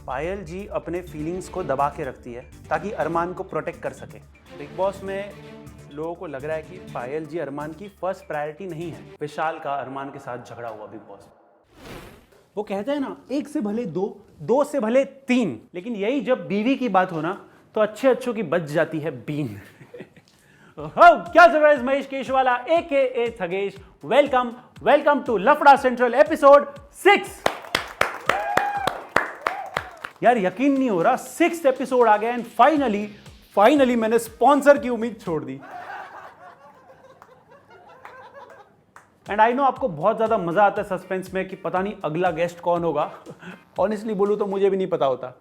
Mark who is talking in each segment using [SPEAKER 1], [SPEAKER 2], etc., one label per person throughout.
[SPEAKER 1] पायल जी अपने फीलिंग्स को दबा के रखती है ताकि अरमान को प्रोटेक्ट कर सके। बिग बॉस में लोगों को लग रहा है कि पायल जी अरमान की फर्स्ट प्रायोरिटी नहीं है। विशाल का अरमान के साथ झगड़ा हुआ बिग बॉस। वो कहते हैं ना, एक से भले दो, दो से भले तीन, लेकिन यही जब बीवी की बात हो ना तो अच्छे अच्छों की बच जाती है बीन। क्या surprise, Mahesh Keshwala AKA Thugesh. Welcome to Lafda Central episode 6। यार यकीन नहीं हो रहा, 6th एपिसोड आ गया एंड फाइनली मैंने स्पॉन्सर की उम्मीद छोड़ दी। एंड आई नो आपको बहुत ज्यादा मजा आता है सस्पेंस में कि पता नहीं अगला गेस्ट कौन होगा। ऑनेस्टली बोलूं तो मुझे भी नहीं पता होता।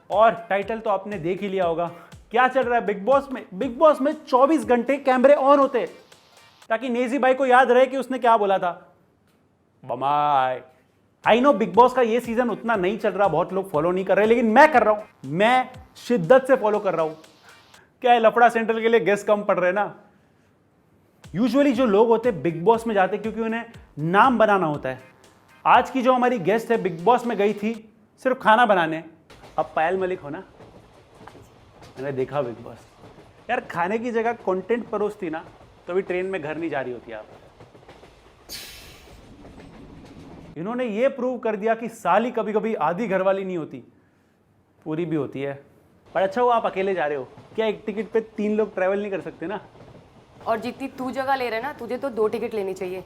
[SPEAKER 1] और टाइटल तो आपने देख ही लिया होगा। क्या चल रहा है बिग बॉस में? बिग बॉस में 24 घंटे कैमरे ऑन होते ताकि नेजी भाई को याद रहे कि उसने क्या बोला था। बमाई। आई नो बिग बॉस का ये सीजन उतना नहीं चल रहा, बहुत लोग फॉलो नहीं कर रहे, लेकिन मैं कर रहा हूं। मैं शिद्दत से फॉलो कर रहा हूं। क्या है, लफड़ा सेंट्रल के लिए गेस्ट कम पड़ रहे हैं ना। यूजुअली जो लोग होते हैं बिग बॉस में जाते क्योंकि उन्हें नाम बनाना होता है। आज की जो हमारी गेस्ट है बिग बॉस में गई थी सिर्फ खाना बनाने। अब पायल मलिक हो ना, मैंने देखा बिग बॉस। यार खाने की जगह कंटेंट परोसती ना तो भी ट्रेन में घर नहीं जा रही होती आप। इन्होंने ये प्रूव कर दिया कि साली कभी कभी आधी घरवाली नहीं होती, पूरी भी होती है। पर अच्छा हुआ आप अकेले जा रहे हो। क्या एक टिकट पे 3 लोग ट्रैवल नहीं कर सकते ना?
[SPEAKER 2] और जितनी तू जगह ले रहे ना, तुझे तो 2 टिकट लेनी चाहिए।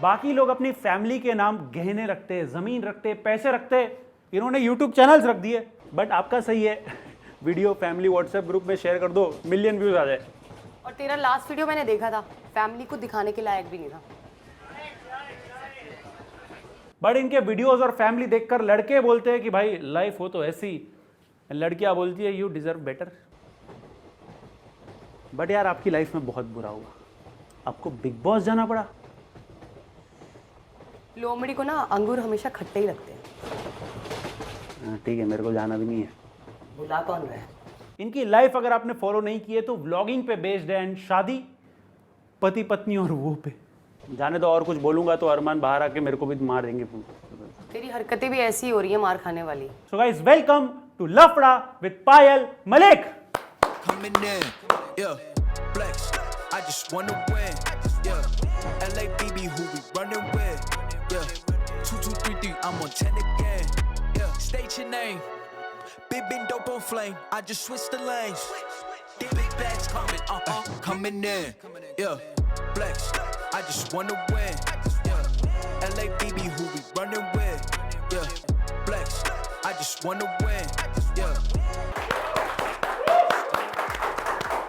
[SPEAKER 1] बाकी लोग अपनी फैमिली के नाम गहने रखते, जमीन रखते, पैसे रखते। इन्होंने यूट्यूब चैनल्स रख दिए। बट आपका सही है, वीडियो फैमिली व्हाट्सएप ग्रुप में शेयर कर दो, मिलियन व्यूज आ जाए।
[SPEAKER 2] और तेरा लास्ट वीडियो मैंने देखा था, फैमिली को दिखाने के लायक भी नहीं था।
[SPEAKER 1] बट इनके वीडियोस और फैमिली देखकर लड़के बोलते हैं कि भाई लाइफ हो तो ऐसी, लड़कियां बोलती है यू डिजर्व बेटर। बट यार आपकी लाइफ में बहुत बुरा हुआ, आपको बिग बॉस जाना पड़ा।
[SPEAKER 2] लोमड़ी को ना अंगूर हमेशा खट्टे ही लगते हैं।
[SPEAKER 1] ठीक है, मेरे को जाना भी नहीं है।
[SPEAKER 2] बुला कौन रहा है?
[SPEAKER 1] इनकी लाइफ अगर आपने फॉलो नहीं की है तो व्लॉगिंग पे बेस्ड है एंड शादी पति पत्नी और वो पे। जाने दो, और कुछ बोलूंगा तो अरमान बाहर आके मेरे को भी मार देंगे।
[SPEAKER 2] तेरी हरकतें भी ऐसी हो रही है मार खाने वाली।
[SPEAKER 1] सो गाइस, वेलकम टू लफड़ा with Payal Malik.
[SPEAKER 3] Coming in, yeah, flex. I just wanna win, yeah. LABB, who we running with, yeah. 2233, I'm on 10 again, yeah. State your name, been dope on flame. I just switched the lanes. Big bags coming, coming in, yeah. Flex. I just wanna win, yeah. LABB, who we running with, yeah. Flex. I just wanna win, yeah.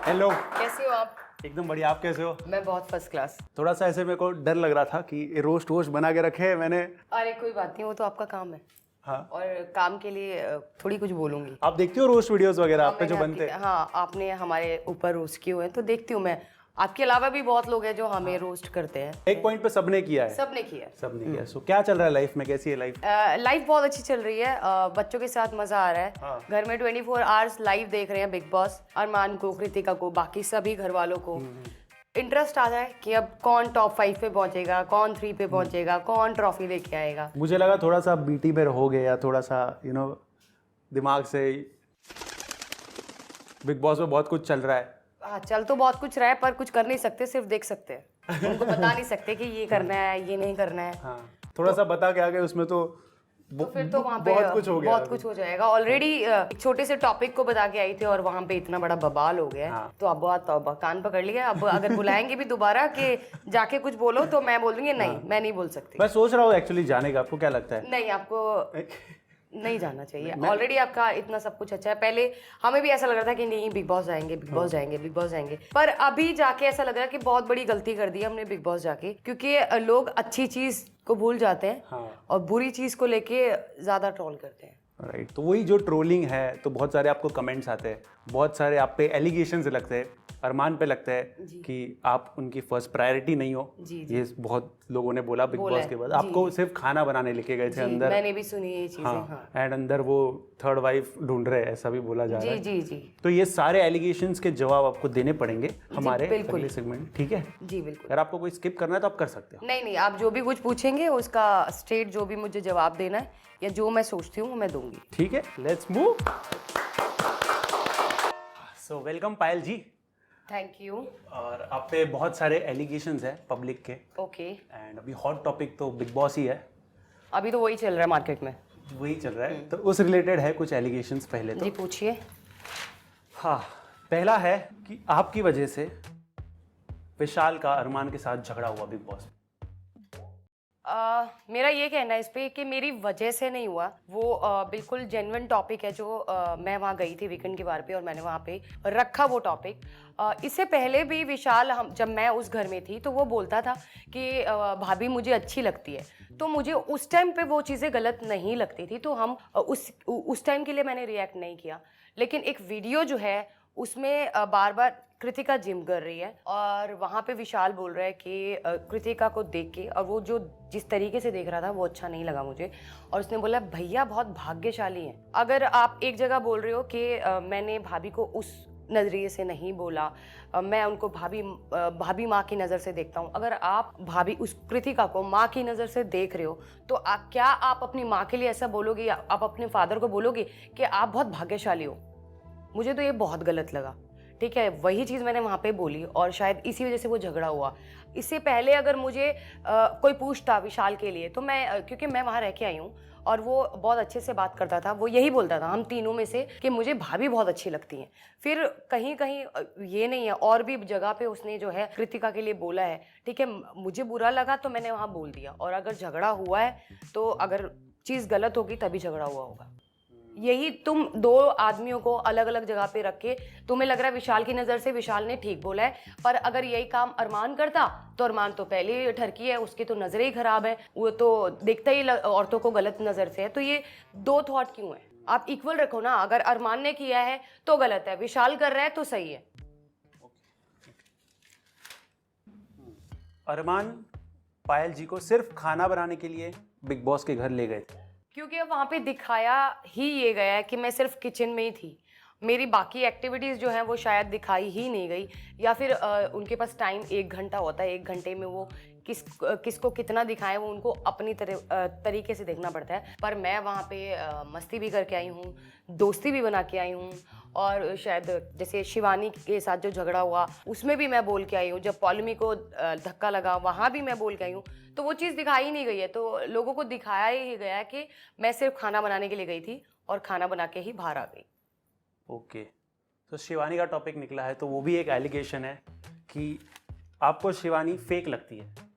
[SPEAKER 1] Hello,
[SPEAKER 2] कैसे हो आप?
[SPEAKER 1] एकदम बढ़िया। आप कैसे हो?
[SPEAKER 2] मैं बहुत फर्स्ट क्लास।
[SPEAKER 1] थोड़ा सा ऐसे मेरे को डर लग रहा था कि रोस्ट वोस्ट बना के रखे मैंने।
[SPEAKER 2] अरे कोई बात नहीं, वो तो आपका काम है।
[SPEAKER 1] हाँ,
[SPEAKER 2] और काम के लिए थोड़ी कुछ बोलूंगी।
[SPEAKER 1] आप देखती हो रोस्ट वीडियोस वगैरह आप पे जो बनते हैं?
[SPEAKER 2] हाँ, आपने हमारे ऊपर रोस्ट किए हुए हैं तो देखती हूँ मैं। आपके अलावा भी बहुत लोग हैं जो हमें रोस्ट करते हैं।
[SPEAKER 1] एक पॉइंट पे सबने किया है।
[SPEAKER 2] सबने किया।
[SPEAKER 1] सबने किया। सो क्या चल रहा है लाइफ में, कैसी है लाइफ?
[SPEAKER 2] लाइफ बहुत अच्छी चल रही है। बच्चों के साथ मजा आ रहा है।
[SPEAKER 1] हाँ।
[SPEAKER 2] घर में 24 आवर्स लाइव देख रहे हैं बिग बॉस। अरमान को, कृतिका को, बाकी सभी घर वालों को इंटरेस्ट आता है कि अब कौन टॉप 5 पे पहुंचेगा, कौन 3 पे पहुंचेगा, कौन ट्रॉफी लेके आएगा।
[SPEAKER 1] मुझे लगा थोड़ा सा बीटी पे हो गया, थोड़ा सा दिमाग से। बिग बॉस में बहुत कुछ चल रहा है।
[SPEAKER 2] हाँ, चल तो बहुत कुछ रहा है पर कुछ कर नहीं सकते, सिर्फ देख सकते हैं। उनको बता नहीं सकते कि ये करना है, ये नहीं करना है।
[SPEAKER 1] हाँ, थोड़ा सा बता के आगे उसमें तो
[SPEAKER 2] फिर तो वहाँ पे
[SPEAKER 1] बहुत कुछ हो गया।
[SPEAKER 2] बहुत कुछ हो जाएगा। ऑलरेडी एक छोटे से टॉपिक को बता के आई थी और वहाँ पे इतना बड़ा बवाल हो गया है।
[SPEAKER 1] हाँ।
[SPEAKER 2] तो अब बहुत कान पकड़ लिया। अब अगर बुलाएंगे भी दोबारा कि जाके कुछ बोलो तो मैं बोल दूंगी नहीं, मैं नहीं बोल सकती।
[SPEAKER 1] मैं सोच रहा हूँ एक्चुअली जाने का। आपको क्या लगता है?
[SPEAKER 2] नहीं, आपको नहीं जाना चाहिए। ऑलरेडी आपका इतना सब कुछ अच्छा है। पहले हमें भी ऐसा लग रहा था कि नहीं बिग बॉस जाएंगे, बिग बॉस जाएंगे, बिग बॉस जाएंगे। पर अभी जाके ऐसा लग रहा है कि बहुत बड़ी गलती कर दी हमने बिग बॉस जाके, क्योंकि लोग अच्छी चीज को भूल जाते हैं।
[SPEAKER 1] हाँ।
[SPEAKER 2] और बुरी चीज को लेके ज्यादा ट्रोल करते हैं।
[SPEAKER 1] राइट। तो वही जो ट्रोलिंग है, तो बहुत सारे आपको कमेंट्स आते हैं, बहुत सारे आप पे एलिगेशंस लगते हैं। अरमान पे लगता है कि आप उनकी फर्स्ट प्रायोरिटी नहीं हो।
[SPEAKER 2] जी।
[SPEAKER 1] ये बहुत लोगों ने बोला बिग
[SPEAKER 2] बोला
[SPEAKER 1] बॉस
[SPEAKER 2] है,
[SPEAKER 1] के बाद।
[SPEAKER 2] जी।
[SPEAKER 1] आपको सिर्फ खाना बनाने लेके गए थे
[SPEAKER 2] जी,
[SPEAKER 1] अंदर।
[SPEAKER 2] मैंने भी सुनी ये चीजें।
[SPEAKER 1] हाँ,
[SPEAKER 2] हाँ
[SPEAKER 1] एंड अंदर वो थर्ड वाइफ ढूंढ रहे हैं, ऐसा भी बोला जा रहा
[SPEAKER 2] जी
[SPEAKER 1] है।
[SPEAKER 2] जी जी
[SPEAKER 1] तो ये सारे एलिगेशंस के जवाब आपको देने पड़ेंगे हमारे
[SPEAKER 2] बिल्कुल।
[SPEAKER 1] अगले सेगमेंट, ठीक है?
[SPEAKER 2] जी बिल्कुल।
[SPEAKER 1] अगर आपको कोई स्किप करना है तो आप कर सकते हो।
[SPEAKER 2] नहीं नहीं, आप जो भी कुछ पूछेंगे उसका स्ट्रेट जो भी मुझे जवाब देना है या जो मैं सोचती हूँ मैं दूंगी।
[SPEAKER 1] ठीक है, let's move. So welcome Payal ji.
[SPEAKER 2] Thank you.
[SPEAKER 1] और आप पे बहुत सारे एलिगेशंस हैं पब्लिक के,
[SPEAKER 2] ओके,
[SPEAKER 1] एंड अभी हॉट टॉपिक तो बिग बॉस ही है,
[SPEAKER 2] अभी तो वही चल रहा है मार्केट में।
[SPEAKER 1] वही चल रहा है। तो उस रिलेटेड है कुछ एलिगेशंस पहले तो।
[SPEAKER 2] जी पूछिए।
[SPEAKER 1] हाँ, पहला है कि आपकी वजह से विशाल का अरमान के साथ झगड़ा हुआ बिग बॉस।
[SPEAKER 2] मेरा ये कहना है इस पे कि मेरी वजह से नहीं हुआ, वो बिल्कुल जेन्युइन टॉपिक है जो मैं वहाँ गई थी वीकेंड के बार पे और मैंने वहाँ पे रखा वो टॉपिक। इससे पहले भी विशाल, हम जब मैं उस घर में थी तो वो बोलता था कि भाभी मुझे अच्छी लगती है, तो मुझे उस टाइम पे वो चीज़ें गलत नहीं लगती थी, तो हम उस टाइम के लिए मैंने रिएक्ट नहीं किया। लेकिन एक वीडियो जो है उसमें बार बार कृतिका जिम कर रही है और वहाँ पे विशाल बोल रहा है कि कृतिका को देख के, और वो जो जिस तरीके से देख रहा था वो अच्छा नहीं लगा मुझे, और उसने बोला भैया बहुत भाग्यशाली हैं। अगर आप एक जगह बोल रहे हो कि मैंने भाभी को उस नज़रिए से नहीं बोला, मैं उनको भाभी माँ की नज़र से देखता हूँ, अगर आप भाभी उस कृतिका को माँ की नज़र से देख रहे हो तो क्या आप अपनी माँ के लिए ऐसा बोलोगे या आप अपने फादर को बोलोगे कि आप बहुत भाग्यशाली हो? मुझे तो ये बहुत गलत लगा। ठीक है, वही चीज़ मैंने वहाँ पे बोली और शायद इसी वजह से वो झगड़ा हुआ। इससे पहले अगर मुझे कोई पूछता विशाल के लिए तो मैं, क्योंकि मैं वहाँ रह के आई हूँ और वो बहुत अच्छे से बात करता था, वो यही बोलता था हम तीनों में से कि मुझे भाभी बहुत अच्छी लगती हैं। फिर कहीं कहीं ये नहीं है, और भी जगह पे उसने जो है कृतिका के लिए बोला है। ठीक है, मुझे बुरा लगा तो मैंने वहाँ बोल दिया, और अगर झगड़ा हुआ है तो अगर चीज़ गलत होगी तभी झगड़ा हुआ होगा। यही तुम दो आदमियों को अलग अलग जगह पे रख के तुम्हें लग रहा है विशाल की नज़र से विशाल ने ठीक बोला है, पर अगर यही काम अरमान करता तो अरमान तो पहले ही ठरकी है, उसकी तो नज़रें ही खराब है, वो तो देखता ही औरतों को गलत नज़र से है। तो ये दो थॉट क्यों है? आप इक्वल रखो ना। अगर अरमान ने किया है तो गलत है, विशाल कर रहा है तो सही है।
[SPEAKER 1] अरमान पायल जी को सिर्फ खाना बनाने के लिए बिग बॉस के घर ले गए थे,
[SPEAKER 2] क्योंकि अब वहाँ पे दिखाया ही ये गया है कि मैं सिर्फ किचन में ही थी, मेरी बाकी एक्टिविटीज़ जो हैं वो शायद दिखाई ही नहीं गई, या फिर उनके पास टाइम 1 घंटा होता है, 1 घंटे में वो किसको कितना दिखाएं वो उनको अपनी तरीके से देखना पड़ता है। पर मैं वहाँ पे मस्ती भी करके आई हूँ, दोस्ती भी बना के आई हूँ, और शायद जैसे शिवानी के साथ जो झगड़ा हुआ उसमें भी मैं बोल के आई हूँ, जब पॉलिमी को धक्का लगा वहाँ भी मैं बोल के आई हूँ। तो वो चीज़ दिखाई ही नहीं गई है, तो लोगों को दिखाया ही गया है कि मैं सिर्फ खाना बनाने के लिए गई थी और खाना बना के ही बाहर आ गई।
[SPEAKER 1] ओके, तो शिवानी का टॉपिक निकला है तो वो भी एक एलिगेशन है कि आपको शिवानी फेक लगती है।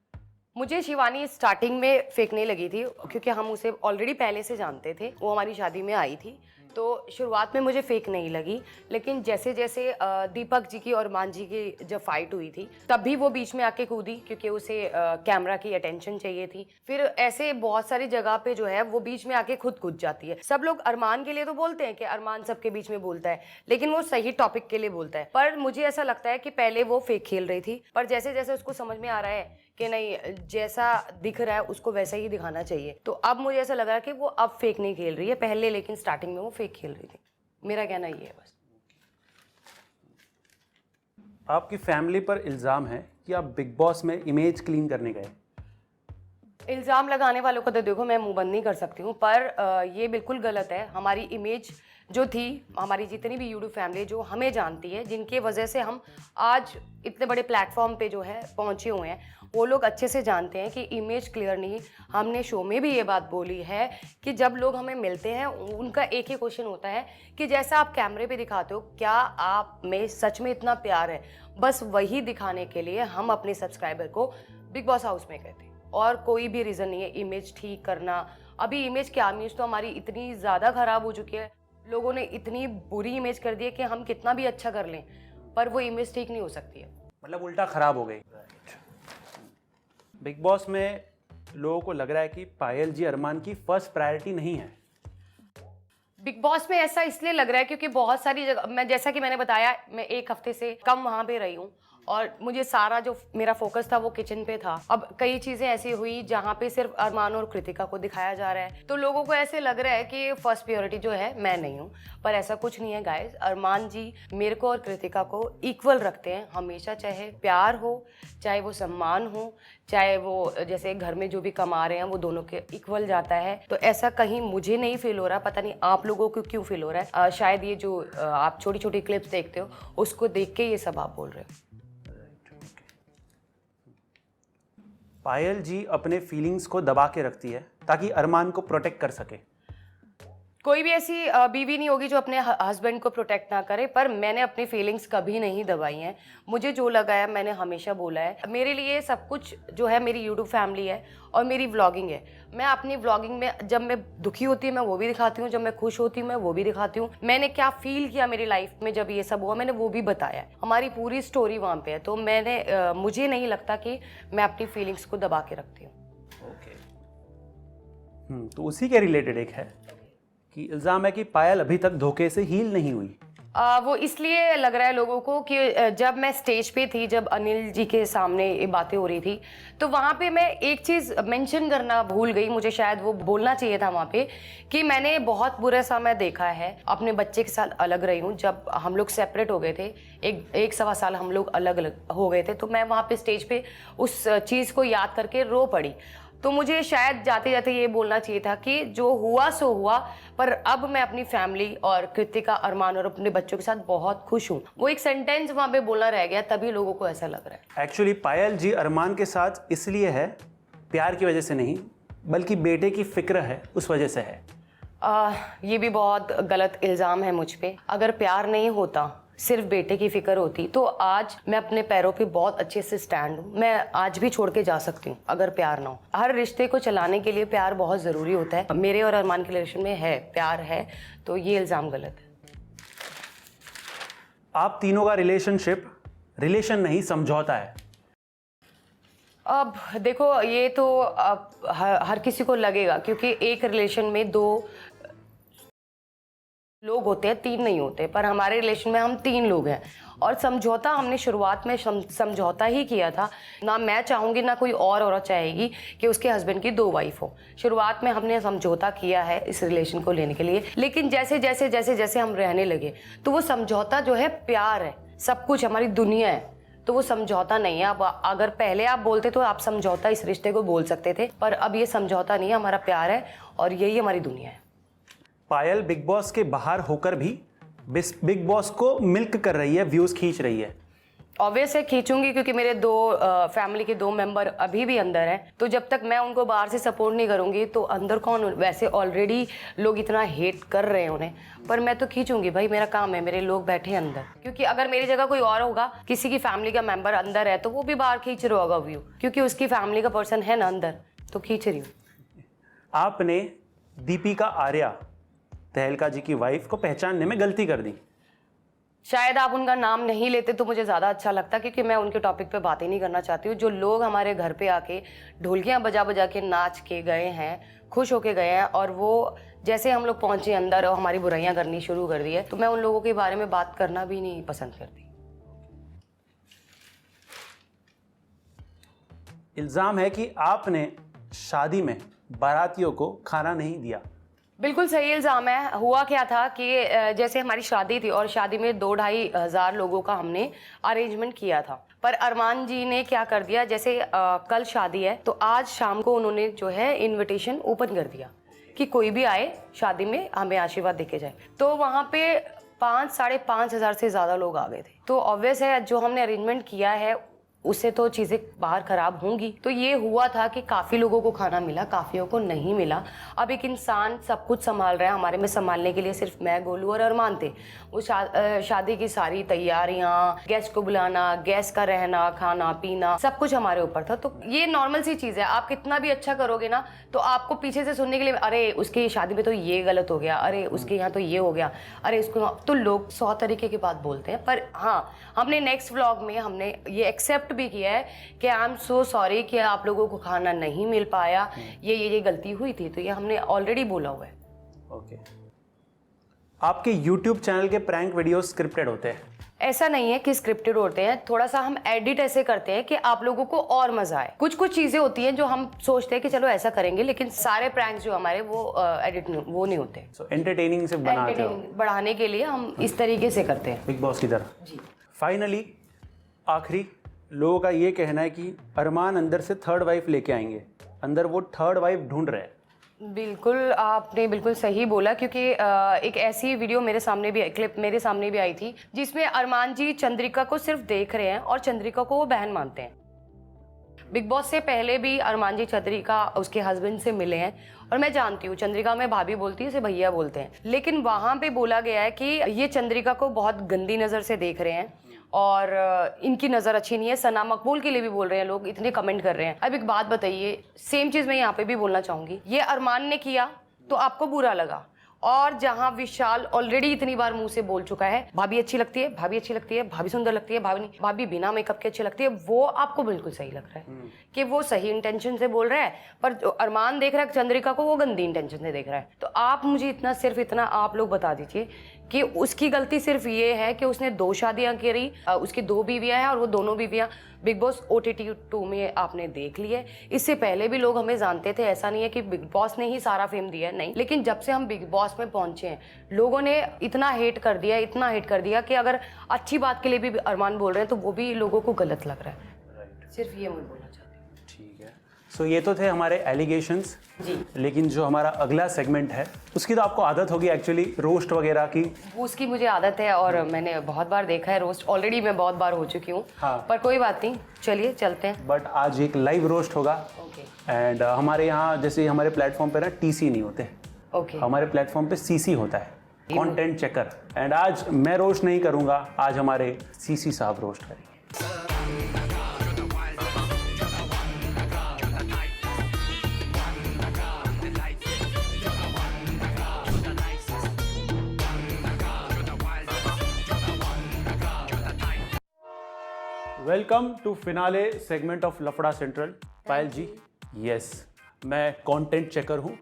[SPEAKER 2] मुझे शिवानी स्टार्टिंग में फेक नहीं लगी थी, क्योंकि हम उसे ऑलरेडी पहले से जानते थे, वो हमारी शादी में आई थी, तो शुरुआत में मुझे फेक नहीं लगी। लेकिन जैसे जैसे दीपक जी की और मान जी की जब फाइट हुई थी तभी वो बीच में आके कूदी, क्योंकि उसे कैमरा की अटेंशन चाहिए थी। फिर ऐसे बहुत सारी जगह पे जो है वो बीच में आके खुद कूद जाती है। सब लोग अरमान के लिए तो बोलते हैं कि अरमान सबके बीच में बोलता है, लेकिन वो सही टॉपिक के लिए बोलता है। पर मुझे ऐसा लगता है कि पहले वो फेक खेल रही थी, पर जैसे जैसे उसको समझ में आ रहा है कि नहीं, जैसा दिख रहा है उसको वैसा ही दिखाना चाहिए, तो अब मुझे ऐसा लग रहा है कि वो अब फेक नहीं खेल रही है, पहले लेकिन स्टार्टिंग में वो फेक खेल रही थी। मेरा कहना ये है बस।
[SPEAKER 1] आपकी फैमिली पर इल्ज़ाम है कि आप बिग बॉस में इमेज क्लीन करने गए।
[SPEAKER 2] इल्ज़ाम लगाने वालों को तो देखो मैं मुंह बंद नहीं कर सकती हूँ, पर ये बिल्कुल गलत है। हमारी इमेज जो थी, हमारी जितनी भी यूट्यूब फैमिली जो हमें जानती है, जिनके वजह से हम आज इतने बड़े प्लेटफॉर्म पे जो है पहुँचे हुए हैं, वो लोग अच्छे से जानते हैं कि इमेज क्लियर नहीं। हमने शो में भी ये बात बोली है कि जब लोग हमें मिलते हैं उनका एक ही क्वेश्चन होता है कि जैसा आप कैमरे पे दिखाते हो क्या आप में सच में इतना प्यार है। बस वही दिखाने के लिए हम अपने सब्सक्राइबर को बिग बॉस हाउस में कहते हैं, और कोई भी रीज़न नहीं है इमेज ठीक करना। अभी इमेज क्या, इमेज तो हमारी इतनी ज़्यादा ख़राब हो चुकी है, लोगों ने इतनी बुरी इमेज कर दी है कि हम कितना भी अच्छा कर लें पर वो इमेज ठीक नहीं हो सकती है,
[SPEAKER 1] मतलब उल्टा ख़राब हो गई। बिग बॉस में लोगों को लग रहा है कि पायल जी अरमान की फर्स्ट प्रायोरिटी नहीं है।
[SPEAKER 2] बिग बॉस में ऐसा इसलिए लग रहा है क्योंकि बहुत सारी जगह, मैं जैसा कि मैंने बताया, मैं 1 हफ्ते से कम वहाँ पे रही हूँ और मुझे सारा जो मेरा फोकस था वो किचन पे था। अब कई चीज़ें ऐसी हुई जहाँ पे सिर्फ अरमान और कृतिका को दिखाया जा रहा है, तो लोगों को ऐसे लग रहा है कि फर्स्ट प्रायोरिटी जो है मैं नहीं हूँ, पर ऐसा कुछ नहीं है गाइस। अरमान जी मेरे को और कृतिका को इक्वल रखते हैं हमेशा, चाहे प्यार हो, चाहे वो सम्मान हो, चाहे वो जैसे घर में जो भी कमा रहे हैं वो दोनों के इक्वल जाता है। तो ऐसा कहीं मुझे नहीं फील हो रहा, पता नहीं आप लोगों को क्यों फील हो रहा है। शायद ये जो आप छोटी छोटी क्लिप्स देखते हो उसको देख के ये सब आप बोल रहे हो।
[SPEAKER 1] पायल जी अपने फीलिंग्स को दबा के रखती है ताकि अरमान को प्रोटेक्ट कर सके।
[SPEAKER 2] कोई भी ऐसी बीवी नहीं होगी जो अपने हस्बैंड को प्रोटेक्ट ना करे, पर मैंने अपनी फीलिंग्स कभी नहीं दबाई हैं। मुझे जो लगा है मैंने हमेशा बोला है। मेरे लिए सब कुछ जो है मेरी यूट्यूब फैमिली है और मेरी व्लॉगिंग है। मैं अपनी व्लॉगिंग में जब मैं दुखी होती हूँ मैं वो भी दिखाती हूँ, जब मैं खुश होती हूँ मैं वो भी दिखाती हूँ। मैंने क्या फील किया मेरी लाइफ में जब ये सब हुआ मैंने वो भी बताया है। हमारी पूरी स्टोरी वहाँ पे है, तो मुझे नहीं लगता कि मैं अपनी फीलिंग्स को दबा के रखती हूँ।
[SPEAKER 1] ओके, तो उसी के रिलेटेड एक है कि इल्ज़ाम है कि पायल अभी तक धोखे से हील नहीं हुई।
[SPEAKER 2] वो इसलिए लग रहा है लोगों को कि जब मैं स्टेज पे थी, जब अनिल जी के सामने ये बातें हो रही थी, तो वहाँ पे मैं एक चीज़ मेंशन करना भूल गई। मुझे शायद वो बोलना चाहिए था वहाँ पे कि मैंने बहुत बुरा समय देखा है। अपने बच्चे के साथ अलग रही हूँ। जब हम लोग सेपरेट हो गए थे, एक सवा साल हम लोग अलग अलग हो गए थे, तो मैं वहाँ पे स्टेज पे उस चीज़ को याद करके रो पड़ी। तो मुझे शायद जाते जाते ये बोलना चाहिए था कि जो हुआ सो हुआ, पर अब मैं अपनी फैमिली और कृतिका, अरमान और अपने बच्चों के साथ बहुत खुश हूँ। वो एक सेंटेंस वहाँ पे बोलना रह गया, तभी लोगों को ऐसा लग रहा है।
[SPEAKER 1] एक्चुअली पायल जी अरमान के साथ इसलिए है, प्यार की वजह से नहीं, बल्कि बेटे की फिक्र है उस वजह से है।
[SPEAKER 2] ये भी बहुत गलत इल्ज़ाम है मुझ पे। अगर प्यार नहीं होता, सिर्फ बेटे की फिक्र होती, तो आज मैं अपने पैरों पे बहुत अच्छे से स्टैंड हूँ। मैं आज भी छोड़ के जा सकती हूँ अगर प्यार ना हो। हर रिश्ते को चलाने के लिए प्यार बहुत ज़रूरी होता है। मेरे और अरमान के रिलेशन में है, प्यार है, तो ये इल्ज़ाम गलत है।
[SPEAKER 1] आप तीनों का रिलेशन नहीं समझौता है।
[SPEAKER 2] अब देखो, ये तो अब हर किसी को लगेगा, क्योंकि एक रिलेशन में 2 लोग होते हैं, 3 नहीं होते, पर हमारे रिलेशन में हम 3 लोग हैं। और समझौता हमने शुरुआत में समझौता ही किया था। ना मैं चाहूँगी ना कोई और औरत चाहेगी कि उसके हस्बैंड की 2 वाइफ हो। शुरुआत में हमने समझौता किया है इस रिलेशन को लेने के लिए, लेकिन जैसे जैसे जैसे जैसे हम रहने लगे तो वो समझौता जो है प्यार है, सब कुछ हमारी दुनिया है, तो वो समझौता नहीं है। अब अगर पहले आप बोलते तो आप समझौता इस रिश्ते को बोल सकते थे, पर अब ये समझौता नहीं है, हमारा प्यार है और यही हमारी दुनिया है।
[SPEAKER 1] पायल बिग बॉस के बाहर होकर भी बिग बॉस को मिल्क कर रही है, व्यूज खींच रही है।
[SPEAKER 2] ऑब्वियस है खींचूंगी, क्योंकि मेरे फैमिली के 2 मेंबर अभी भी अंदर हैं। तो जब तक मैं उनको बाहर से सपोर्ट नहीं करूंगी तो अंदर कौन, वैसे ऑलरेडी लोग इतना हेट कर रहे हैं उन्हें, पर मैं तो खींचूंगी भाई, मेरा काम है, मेरे लोग बैठे हैं अंदर। क्योंकि अगर मेरी जगह कोई और होगा, किसी की फैमिली का मेंबर अंदर है, तो वो भी बाहर खींच रहा होगा व्यू, क्योंकि उसकी फैमिली का पर्सन है ना अंदर, तो खींच रही हूँ।
[SPEAKER 1] आपने दीपिका आर्या, तहलका जी की वाइफ को पहचानने में गलती कर दी।
[SPEAKER 2] शायद आप उनका नाम नहीं लेते तो मुझे ज़्यादा अच्छा लगता, क्योंकि मैं उनके टॉपिक पे बातें नहीं करना चाहती हूँ। जो लोग हमारे घर पे आके ढोलकियाँ बजा बजा के नाच के गए हैं, खुश होके गए हैं, और वो जैसे हम लोग पहुँचे अंदर और हमारी बुराइयाँ करनी शुरू कर दी है, तो मैं उन लोगों के बारे में बात करना भी नहीं पसंद करती।
[SPEAKER 1] इल्ज़ाम है कि आपने शादी में बारातियों को खाना नहीं दिया।
[SPEAKER 2] बिल्कुल सही इल्ज़ाम है। हुआ क्या था कि जैसे हमारी शादी थी और शादी में 2-2.5 हज़ार लोगों का हमने अरेंजमेंट किया था, पर अरमान जी ने क्या कर दिया, जैसे कल शादी है तो आज शाम को उन्होंने जो है इनविटेशन ओपन कर दिया कि कोई भी आए शादी में हमें आशीर्वाद देके जाए। तो वहाँ पे 5-5.5 हज़ार से ज़्यादा लोग आ गए थे। तो ऑब्वियस है जो हमने अरेंजमेंट किया है उससे तो चीज़ें बाहर खराब होंगी। तो ये हुआ था कि काफ़ी लोगों को खाना मिला, काफ़ियों को नहीं मिला। अब एक इंसान सब कुछ संभाल रहा है, हमारे में संभालने के लिए सिर्फ मैं, गोलू और अरमान थे। वो शादी की सारी तैयारियां, गेस्ट को बुलाना, गेस्ट का रहना, खाना पीना, सब कुछ हमारे ऊपर था। तो ये नॉर्मल सी चीज़ है। आप कितना भी अच्छा करोगे ना, तो आपको पीछे से सुनने के लिए, अरे उसकी शादी में तो ये गलत हो गया, अरे उसके यहाँ तो ये हो गया, अरे उसको, तो लोग 100 तरीके की बात बोलते हैं। पर हाँ, हमने नेक्स्ट व्लॉग में हमने ये एक्सेप्ट भी किया है कि आई एम सो सॉरी कि आप लोगों को खाना नहीं मिल पाया, ये गलती हुई थी, तो ये हमने ऑलरेडी बोला हुआ है।
[SPEAKER 1] ओके। आपके YouTube चैनल के प्रैंक वीडियोस स्क्रिप्टेड होते हैं?
[SPEAKER 2] ऐसा नहीं है कि स्क्रिप्टेड होते हैं, थोड़ा सा हम एडिट ऐसे करते हैं कि आप लोगों को और मजा आए। कुछ कुछ चीजें होती हैं जो हम सोचते हैं कि चलो ऐसा करेंगे, लेकिन सारे प्रैंक्स जो हमारे वो एडिट वो नहीं होते।
[SPEAKER 1] सो एंटरटेनिंग से बनाते हो?
[SPEAKER 2] बढ़ाने के लिए हम इस तरीके से करते हैं,
[SPEAKER 1] बिग बॉस की तरह।
[SPEAKER 2] जी।
[SPEAKER 1] फाइनली आखिरी लोगों का ये कहना है कि अरमान अंदर से थर्ड वाइफ लेके आएंगे, अंदर वो थर्ड वाइफ ढूंढ रहे हैं।
[SPEAKER 2] बिल्कुल, आपने बिल्कुल सही बोला, क्योंकि एक ऐसी वीडियो मेरे सामने भी, क्लिप मेरे सामने भी आई थी, जिसमें अरमान जी चंद्रिका को सिर्फ देख रहे हैं और चंद्रिका को वो बहन मानते हैं। बिग बॉस से पहले भी अरमान जी चंद्रिका उसके हस्बैंड से मिले हैं, और मैं जानती हूँ चंद्रिका में भाभी बोलती है, इसे भैया बोलते हैं, लेकिन वहाँ पे बोला गया है कि ये चंद्रिका को बहुत गंदी नज़र से देख रहे हैं और इनकी नज़र अच्छी नहीं है। सना मकबूल के लिए भी बोल रहे हैं लोग, इतने कमेंट कर रहे हैं। अब एक बात बताइए, सेम चीज़ मैं यहाँ पे भी बोलना चाहूँगी, ये अरमान ने किया तो आपको बुरा लगा, और जहाँ विशाल ऑलरेडी इतनी बार मुंह से बोल चुका है भाभी अच्छी लगती है, भाभी अच्छी लगती है, भाभी सुंदर लगती है, भाभी बिना मेकअप के अच्छी लगती है, वो आपको बिल्कुल सही लग रहा है कि वो सही इंटेंशन से बोल रहा है, पर अरमान देख रहा है चंद्रिका को वो गंदी इंटेंशन से देख रहा है। तो आप मुझे इतना, सिर्फ इतना आप लोग बता दीजिए कि उसकी गलती सिर्फ ये है कि उसने 2 शादियां करी, उसकी 2 बीवियां हैं, और वो दोनों बीवियां बिग बॉस OTT 2 में आपने देख ली है। इससे पहले भी लोग हमें जानते थे, ऐसा नहीं है कि बिग बॉस ने ही सारा फेम दिया है, नहीं। लेकिन जब से हम बिग बॉस में पहुंचे हैं, लोगों ने इतना हेट कर दिया, इतना हेट कर दिया कि अगर अच्छी बात के लिए भी अरमान बोल रहे हैं तो वो भी लोगों को गलत लग रहा है। सिर्फ ये मैं बोलना चाहती हूँ।
[SPEAKER 1] ठीक है, सो ये तो थे हमारे एलिगेशंस
[SPEAKER 2] जी।
[SPEAKER 1] लेकिन जो हमारा अगला सेगमेंट है उसकी तो आपको आदत होगी एक्चुअली, रोस्ट वगैरह की।
[SPEAKER 2] उसकी मुझे आदत है और मैंने बहुत बार देखा है रोस्ट, ऑलरेडी मैं बहुत बार हो चुकी हूँ।
[SPEAKER 1] हाँ।
[SPEAKER 2] पर कोई बात नहीं, चलिए चलते हैं।
[SPEAKER 1] बट आज एक लाइव रोस्ट होगा।
[SPEAKER 2] ओके।
[SPEAKER 1] एंड हमारे यहाँ जैसे हमारे प्लेटफॉर्म पे ना TC नहीं होते,
[SPEAKER 2] ओके।
[SPEAKER 1] हमारे प्लेटफॉर्म पे CC होता है, कंटेंट चेकर। एंड आज मैं रोस्ट नहीं करूँगा, आज हमारे CC साहब रोस्ट करेंगे। Welcome to finale segment of Lafda Central. Payal ji, yes, मैं कंटेंट चेकर हूँ।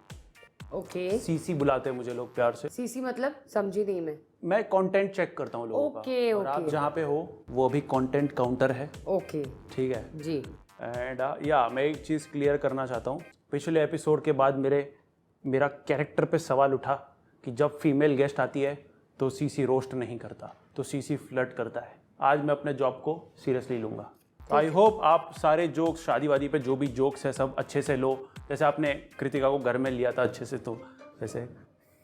[SPEAKER 2] ओके।
[SPEAKER 1] CC बुलाते हैं मुझे लोग प्यार से।
[SPEAKER 2] CC मतलब समझी नहीं मैं।
[SPEAKER 1] मैं कंटेंट चेक करता हूँ लोगों
[SPEAKER 2] ओके,
[SPEAKER 1] का, और आप जहाँ पे हो वो अभी कंटेंट काउंटर है।
[SPEAKER 2] ओके।
[SPEAKER 1] ठीक है
[SPEAKER 2] जी।
[SPEAKER 1] एंड या मैं एक चीज़ क्लियर करना चाहता हूँ, पिछले एपिसोड के बाद मेरा कैरेक्टर पे सवाल उठा कि जब फीमेल गेस्ट आती है तो CC रोस्ट नहीं करता, तो CC फ्लर्ट करता है। आज मैं अपने जॉब को सीरियसली लूँगा। आई होप आप सारे जोक्स, शादी वादी पे जो भी जोक्स है सब अच्छे से लो, जैसे आपने कृतिका को घर में लिया था अच्छे से, तो वैसे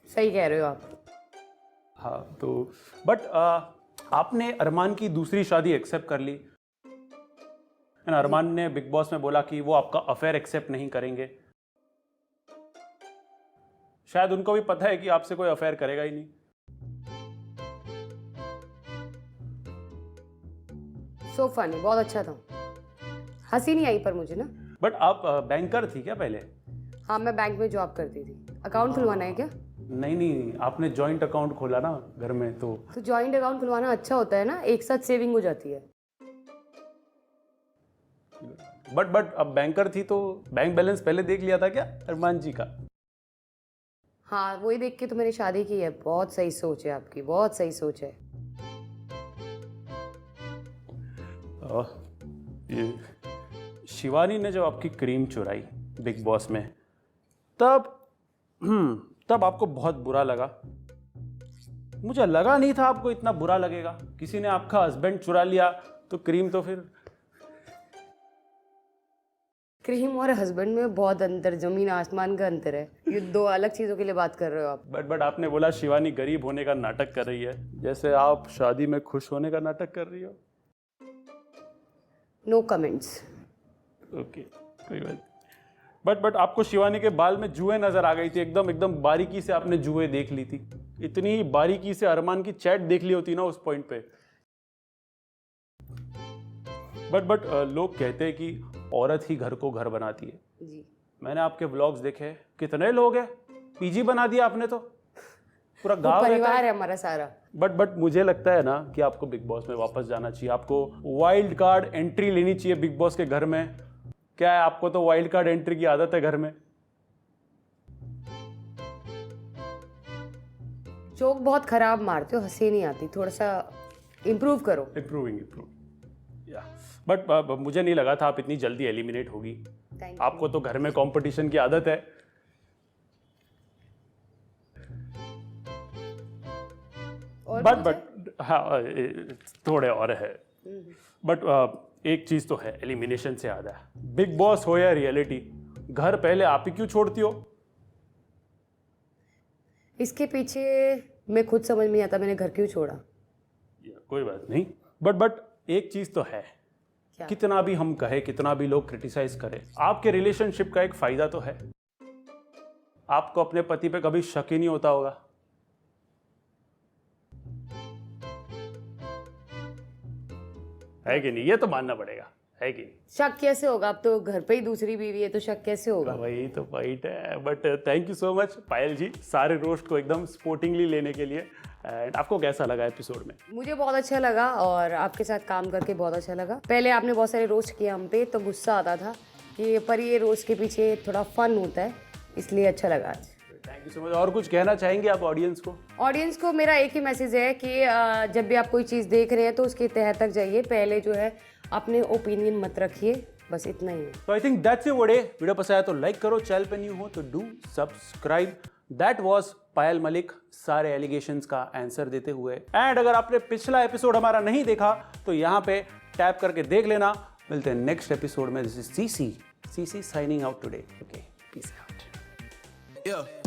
[SPEAKER 2] सही कह रहे हो आप।
[SPEAKER 1] हाँ, तो बट आपने अरमान की दूसरी शादी एक्सेप्ट कर ली, एंड अरमान ने बिग बॉस में बोला कि वो आपका अफेयर एक्सेप्ट नहीं करेंगे। शायद उनको भी पता है कि आपसे कोई अफेयर करेगा ही नहीं।
[SPEAKER 2] सो फनी, बहुत अच्छा था, हंसी नहीं आई पर मुझे ना।
[SPEAKER 1] बट आप बैंकर थी क्या पहले?
[SPEAKER 2] हाँ, मैं बैंक में जॉब करती थी। अकाउंट खुलवाना है क्या?
[SPEAKER 1] नहीं, आपने जॉइंट अकाउंट खोला ना घर में, तो
[SPEAKER 2] जॉइंट अकाउंट खुलवाना अच्छा होता है ना, एक साथ सेविंग हो जाती है।
[SPEAKER 1] बट अब बैंकर थी तो बैंक बैलेंस पहले देख लिया था क्या अरमान जी का?
[SPEAKER 2] हाँ, वही देख के तो मैंने शादी की है। बहुत सही सोच है आपकी, बहुत सही सोच है।
[SPEAKER 1] ये शिवानी ने जब आपकी क्रीम चुराई बिग बॉस में, तब आपको बहुत बुरा लगा। मुझे लगा नहीं था आपको इतना बुरा लगेगा। किसी ने आपका हस्बैंड चुरा लिया तो क्रीम तो फिर।
[SPEAKER 2] क्रीम और हस्बैंड में बहुत अंतर, जमीन आसमान का अंतर है। ये 2 अलग चीजों के लिए बात कर रहे हो आप।
[SPEAKER 1] बट आपने बोला शिवानी गरीब होने का नाटक कर रही है, जैसे आप शादी में खुश होने का नाटक कर रही हो।
[SPEAKER 2] No comments.
[SPEAKER 1] ओके, कोई बात। बट आपको शिवानी के बाल में जुएं नजर आ गई थी, एकदम बारीकी से आपने जुएं देख ली थी। इतनी ही बारीकी से अरमान की चैट देख ली होती ना उस पॉइंट पे। बट लोग कहते हैं कि औरत ही घर को घर बनाती है।
[SPEAKER 2] जी।
[SPEAKER 1] मैंने आपके व्लॉग्स देखे, कितने लोग हैं, PG बना दिया आपने तो, पूरा गांव
[SPEAKER 2] परिवार है हमारा सारा।
[SPEAKER 1] बट मुझे लगता है ना कि आपको बिग बॉस में वापस जाना चाहिए। आपको वाइल्ड कार्ड एंट्री लेनी चाहिए बिग बॉस के घर में। क्या है, आपको तो वाइल्ड कार्ड एंट्री की आदत है घर में।
[SPEAKER 2] जोक बहुत खराब मारते हो, हंसी नहीं आती, थोड़ा सा इम्प्रूव करो।
[SPEAKER 1] इम्प्रूविंग या बट मुझे नहीं लगा था आप इतनी जल्दी एलिमिनेट होगी।
[SPEAKER 2] Thank
[SPEAKER 1] आपको तो घर में कंपटीशन की आदत है।
[SPEAKER 2] और
[SPEAKER 1] बट हाँ थोड़े और है। बट एक चीज तो है, एलिमिनेशन से याद है, बिग बॉस हो या रियलिटी, घर पहले आप ही क्यों छोड़ती हो?
[SPEAKER 2] इसके पीछे मैं खुद समझ में नहीं आता मैंने घर क्यों छोड़ा।
[SPEAKER 1] कोई बात नहीं, बट एक चीज तो है,
[SPEAKER 2] क्या?
[SPEAKER 1] कितना भी हम कहे, कितना भी लोग क्रिटिसाइज करें, आपके रिलेशनशिप का एक फायदा तो है, आपको अपने पति पे कभी शक ही नहीं होता होगा। है कि नहीं? ये तो मानना पड़ेगा, है कि नहीं?
[SPEAKER 2] शक कैसे होगा, अब तो घर पे ही दूसरी बीवी है तो शक कैसे होगा।
[SPEAKER 1] वही तो पॉइंट है। But thank you so much Payal ji, सारे रोस्ट को एकदम स्पोर्टिंगली लेने के लिए। एंड आपको कैसा लगा एपिसोड में?
[SPEAKER 2] मुझे बहुत अच्छा लगा और आपके साथ काम करके बहुत अच्छा लगा। पहले आपने बहुत सारे रोस्ट किए हम पे तो गुस्सा आता था कि पर ये रोस्ट के पीछे थोड़ा फन होता है, इसलिए अच्छा लगा आज।
[SPEAKER 1] Thank you so much. और कुछ कहना चाहेंगे आप ऑडियंस को?
[SPEAKER 2] ऑडियंस को मेरा एक ही मैसेज है कि जब भी आप कोई चीज़ देख रहे हैं तो उसके तह तक जाइए, पहले जो है अपने ओपिनियन मत रखिए, बस इतना ही है।
[SPEAKER 1] तो आई थिंक दैट्स इट वडे। वीडियो पसंद आया तो लाइक करो, चैनल पे न्यू हो तो डू सब्सक्राइब। दैट वाज पायल मलिक सारे एलिगेशंस का आंसर देते हुए। एंड अगर आपने पिछला एपिसोड हमारा नहीं देखा तो यहाँ पे टैप करके देख लेना। मिलते हैं नेक्स्ट एपिसोड में। This is CC signing out today. Okay, peace out.
[SPEAKER 3] Yeah.